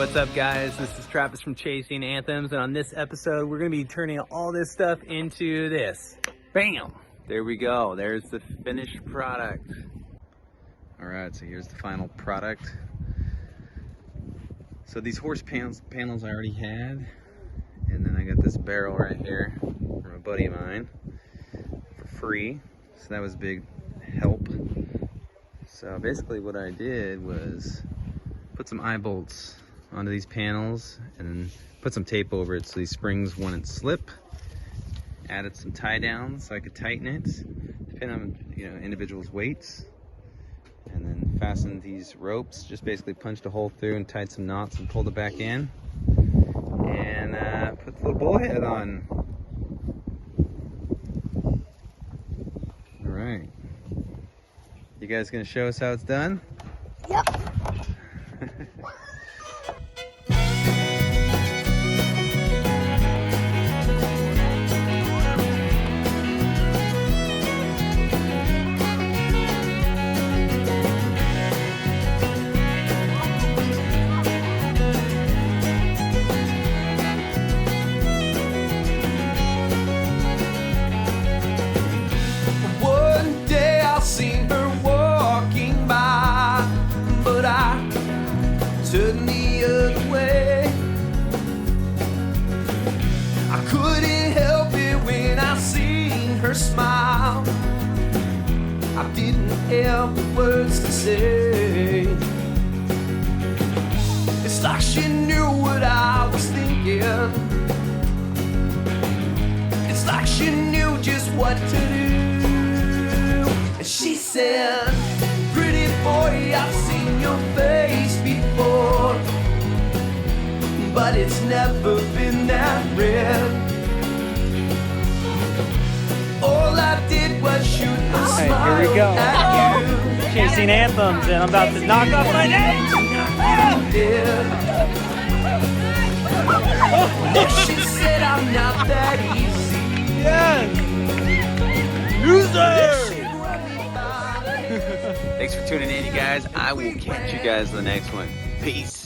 What's up, guys? This is Travis from Chasing Anthems, and on this episode we're going to be turning all this stuff into this. Bam! There we go. There's the finished product. Alright, so here's the final product. So these horse panels I already had, and then I got this barrel right here from a buddy of mine for free. So that was a big help. So basically what I did was put some eye bolts onto these panels and then put some tape over it so these springs wouldn't slip. Added some tie downs so I could tighten it, depending on individuals' weights. And then fastened these ropes, just basically punched a hole through and tied some knots and pulled it back in. And put the little bullhead on. All right. You guys gonna show us how it's done? Yep. Turn the other way. I couldn't help it when I seen her smile. I didn't have the words to say. It's like she knew what I was thinking. It's like she knew just what to do. And she said, "Pretty boy, I've seen your face before, but it's never been that red. All I did was shoot a smile here we go. at you. Chasing Anthems, and I'm about to knock off my neck. She said I'm not that easy. Yes! Loser! Thanks for tuning in, you guys. I will catch you guys in the next one. Peace.